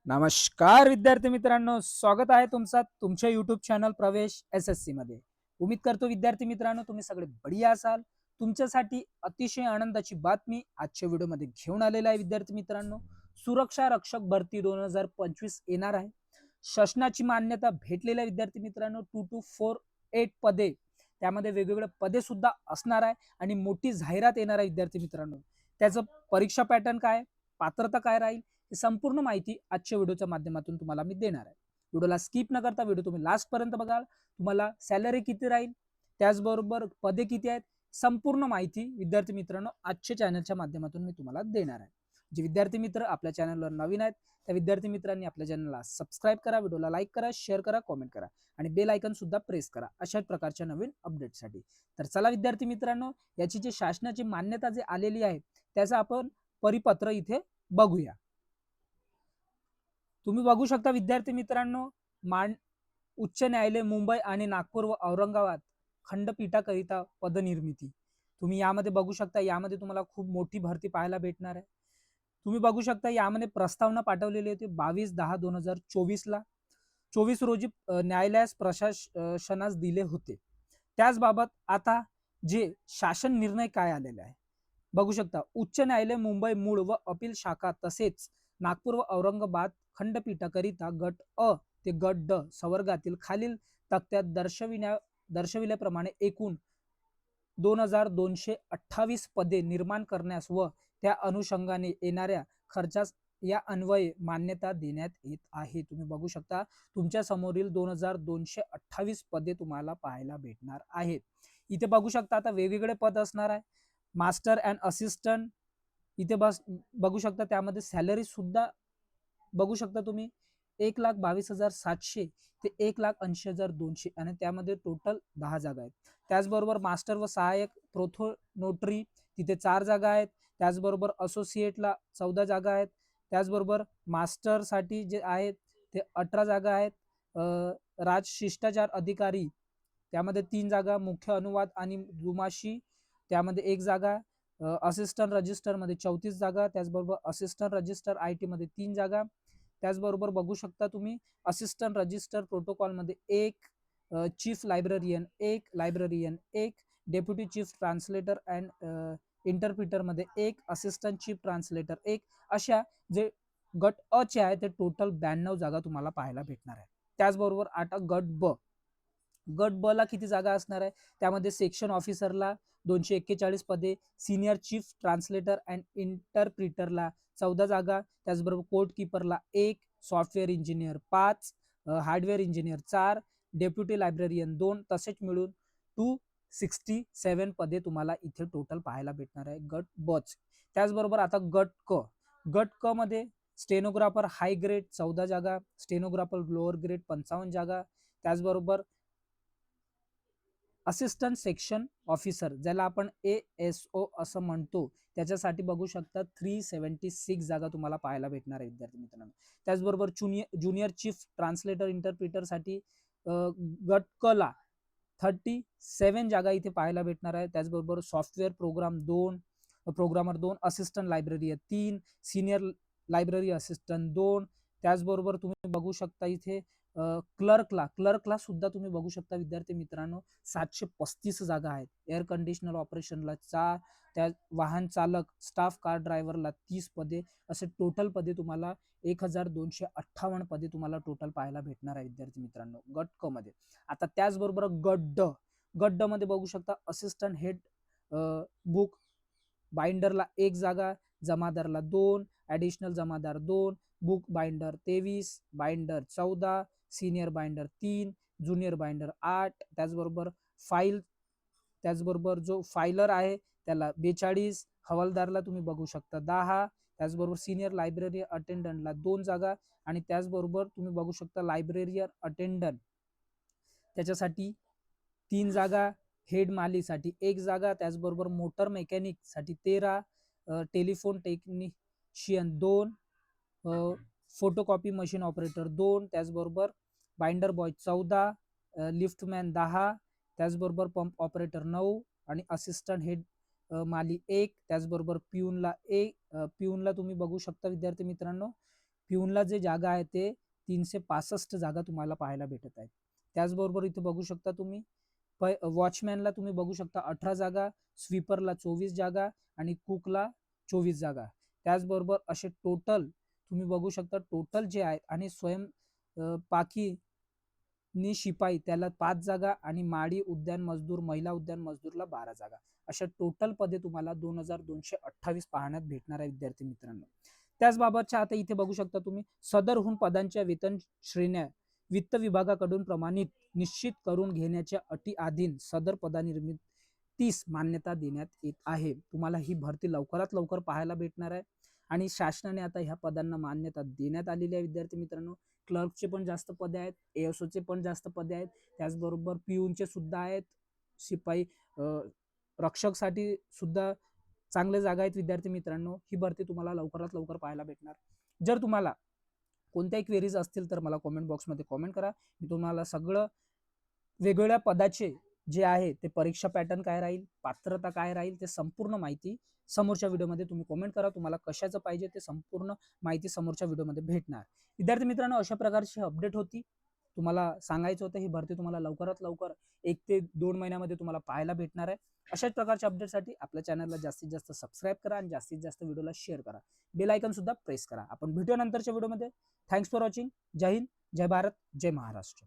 नमस्कार विद्यार्थी मित्रांनो, स्वागत आहे तुमचा तुमच्या युट्यूब चॅनल प्रवेश SSC मध्ये. उम्मीद करतो विद्यार्थी मित्रांनो तुम्ही सगळे बढिया असाल. तुमच्यासाठी अतिशय आनंदाची बातमी आजच्या व्हिडिओमध्ये घेऊन आलेला आहे विद्यार्थी मित्रांनो. सुरक्षा रक्षक भरती 2025 येणार आहे. शासनाची मान्यता भेटलेल्या विद्यार्थी मित्रांनो 2248 पदे, त्यामध्ये वेगवेगळे पदे सुद्धा असणार आहे आणि मोठी जाहिरात येणार आहे विद्यार्थी मित्रांनो. त्याचं परीक्षा पॅटर्न काय, पात्रता काय राहील, ही संपूर्ण माहिती आजच्या व्हिडिओच्या माध्यमातून तुम्हाला मी देणार आहे. व्हिडिओला स्किप न करता व्हिडिओ तुम्ही लास्ट पर्यंत बघाल. तुम्हाला सॅलरी किती राहील, त्याचबरोबर पदे किती आहेत, संपूर्ण माहिती विद्यार्थी मित्रांनो आजच्या चॅनलच्या माध्यमातून मी तुम्हाला देणार आहे. जे विद्यार्थी मित्र आपल्या चॅनलवर नवीन आहेत त्या विद्यार्थी मित्रांनी आपल्या चॅनलला सबस्क्राईब करा, व्हिडिओला लाईक करा, शेअर करा, कमेंट करा आणि बेल आयकॉन सुद्धा प्रेस करा अशाच प्रकारच्या नवीन अपडेटसाठी. तर चला विद्यार्थी मित्रांनो, याची जी शासनाची मान्यता जे आलेली आहे त्याचं आपण परिपत्र इथे बघूया. तुम्ही बघू शकता विद्यार्थी मित्रांनो, उच्च न्यायालय मुंबई आणि नागपूर व औरंगाबाद खंडपीठाकरिता पदनिर्मिती तुम्ही यामध्ये बघू शकता. यामध्ये तुम्हाला खूप मोठी भरती पाहायला भेटणार आहे. तुम्ही बघू शकता यामध्ये प्रस्तावना पाठवलेली होती 22/10/2024 ला. 24 रोजी न्यायालयास प्रशासनास दिले होते. त्याचबाबत आता जे शासन निर्णय काय आलेले आहे बघू शकता. उच्च न्यायालय मुंबई मूळ व अपील शाखा तसेच नागपूर व औरंगाबाद खंडपीठाकरिता गट अ ते गट ड संवर्गातील खालील तक्त्यात दर्शविल्याप्रमाणे एकूण 2228 पदे निर्माण करण्यास व त्या अनुषंगाने येणाऱ्या खर्चास या अन्वये मान्यता देण्यात येत आहे. तुम्ही बघू शकता तुमच्या समोरील 2228 पदे तुम्हाला पाहायला भेटणार आहेत. इथे बघू शकता आता वेगवेगळे पद असणार आहे. मास्टर अँड असिस्टंट इथे बघू शकता. त्यामध्ये सॅलरी सुद्धा बघू शकता तुम्ही 1,22,700 ते 1,80,200 आणि त्यामध्ये टोटल 10 जागा आहेत. त्याचबरोबर मास्टर व सहाय्यक प्रोथो नोटरी तिथे 4 जागा आहेत. त्याचबरोबर असोसिएटला 14 जागा आहेत. त्याचबरोबर मास्टरसाठी जे आहेत ते 18 जागा आहेत. राजशिष्टाचार अधिकारी त्यामध्ये 3 जागा, मुख्य अनुवाद आणि दुमाशी त्यामध्ये 1 जागा, असिस्टंट रजिस्टर मध्ये 34 जागा, त्याचबरोबर असिस्टंट रजिस्टर IT मध्ये 3 जागा. त्याचबरोबर बघू शकता तुम्ही असिस्टंट रजिस्टर प्रोटोकॉल मध्ये 1, chief librarian 1, librarian 1, deputy chief translator and interpreter मध्ये 1, असिस्टंट चीफ ट्रान्सलेटर 1, अशा जे गट अ चे आहे ते टोटल 92 जागा तुम्हाला पाहायला भेटणार आहे. त्याचबरोबर आता गट ब. गट ब ला किती जागा असणार आहे, त्यामध्ये सेक्शन ऑफिसरला 241 पदे, सिनियर चीफ ट्रान्सलेटर अँड इंटरप्रिटरला 14 जागा, त्याचबरोबर कोर्ट कीपरला 1, software engineer 5, hardware engineer 4, deputy librarian 2, तसेच मिळून 267 पदे तुम्हाला इथे टोटल पाहायला भेटणार आहे गट ब. त्याचबरोबर आता गट क. गट क मध्ये स्टेनोग्राफर हाय ग्रेड 14 जागा, स्टेनोग्राफर लोअर ग्रेड 55 जागा, त्याचबरोबर असिस्टंट सेक्शन ऑफिसर ज्याला आपण ASO असं म्हणतो त्याच्यासाठी बघू शकता 376 जागा तुम्हाला पाहायला भेटणार आहे विद्यार्थी मित्रांनो. त्याचबरोबर ज्युनियर चीफ ट्रान्सलेटर इंटरप्रिटर साठी गट क ला 37 जागा इथे पाहायला भेटणार आहे. त्याचबरोबर software programmer 2, assistant library 3, senior library assistant 2, त्याचबरोबर तुम्ही बघू शकता इथे क्लर्कला सुद्धा तुम्ही बघू शकता विद्यार्थी मित्रांनो 735 जागा आहेत. एअर कंडिशनर ऑपरेशनला 4, त्या वाहन चालक स्टाफ कार ड्रायव्हरला 30 पदे, असे टोटल पदे तुम्हाला 1258 पदे तुम्हाला टोटल पाहायला भेटणार आहे विद्यार्थी मित्रांनो गट क मध्ये. आता त्याचबरोबर गट ड मध्ये बघू शकता असिस्टंट हेड बुक बाइंडरला 1 जागा, जमादारला 2, ऍडिशनल जमादार 2, book binder 23, binder 14, senior binder 3, junior binder 8, त्याचबरोबर जो फायलर आहे त्याला 42, हवालदारला तुम्ही बघू शकता 10, त्याचबरोबर सिनियर लायब्ररी अटेंडंटला 2 जागा आणि त्याचबरोबर तुम्ही बघू शकता लायब्ररियन अटेंडंट त्याच्यासाठी 3 जागा, हेड मालीसाठी 1 जागा, त्याचबरोबर मोटर मेकॅनिक साठी 13, telephone technician 2, photocopy machine operator 2, त्याचबरोबर बाइंडर बॉय 14, लिफ्टमॅन 10, त्याचबरोबर पंप ऑपरेटर 9 आणि असिस्टंट हेड माली 1, त्याचबरोबर पिऊनला तुम्ही बघू शकता विद्यार्थी मित्रांनो पिऊनला जे जागा आहे ते 365 जागा तुम्हाला पाहायला भेटत आहेत. त्याचबरोबर इथे बघू शकता तुम्ही वॉचमॅनला तुम्ही बघू शकता 18 जागा, स्वीपरला 24 जागा आणि कुकला 24 जागा. त्याचबरोबर असे टोटल तुम्ही बघू शकता टोटल जे आहेत आणि पाकी शिपाई त्याला 5 जागा आणि माडी उद्यान मजदूर महिला उद्यान मजदूरला 12 जागा. अशा टोटल पदे तुम्हाला 2228 पाहण्यात भेटणार आहे विद्यार्थी मित्रांनो. त्याचबाबतच्या आता इथे बघू शकता तुम्ही सदरहून पदांच्या वेतन श्रेण्या वित्त विभागाकडून प्रमाणित निश्चित करून घेण्याच्या अटी अधीन सदर पदानिर्मितीस मान्यता देण्यात येत आहे. तुम्हाला ही भरती लवकरात लवकर पाहायला भेटणार आहे आणि शासनाने आता ह्या पदांना मान्यता देण्यात आलेली आहे विद्यार्थी मित्रांनो. क्लर्कचे पण जास्त पदे आहेत, एएसओचे पण जास्त पदे आहेत, त्याचबरोबर पिऊनचे सुद्धा आहेत, शिपाई रक्षकसाठी सुद्धा चांगले जागा आहेत विद्यार्थी मित्रांनो. ही भरती तुम्हाला लवकरात लवकर पाहायला भेटणार. जर तुम्हाला कोणत्याही क्वेरीज असतील तर मला कॉमेंट बॉक्समध्ये कॉमेंट करा. मी तुम्हाला सगळं वेगवेगळ्या पदाचे जे आहे ते परीक्षा पॅटर्न काय राहील, पात्रता काय राहील, ते संपूर्ण माहिती समोरच्या व्हिडिओमध्ये तुम्ही कॉमेंट करा. तुम्हाला कशाचं पाहिजे ते संपूर्ण माहिती समोरच्या व्हिडिओमध्ये भेटणार. विद्यार्थी मित्रांनो, अशा प्रकारची अपडेट होती. तुम्हाला सांगायचं होतं ही भरती तुम्हाला लवकरात लवकर 1 ते 2 महिन्यामध्ये तुम्हाला पाहायला भेटणार आहे. अशाच प्रकारच्या अपडेटसाठी आपल्या चॅनलला जास्तीत जास्त सबस्क्राईब करा आणि जास्तीत जास्त व्हिडिओला शेअर करा. बेल आयकॉन सुद्धा प्रेस करा. आपण भेटूया नंतरच्या व्हिडिओमध्ये. Thanks for watching. जय हिंद, जय भारत, जय महाराष्ट्र.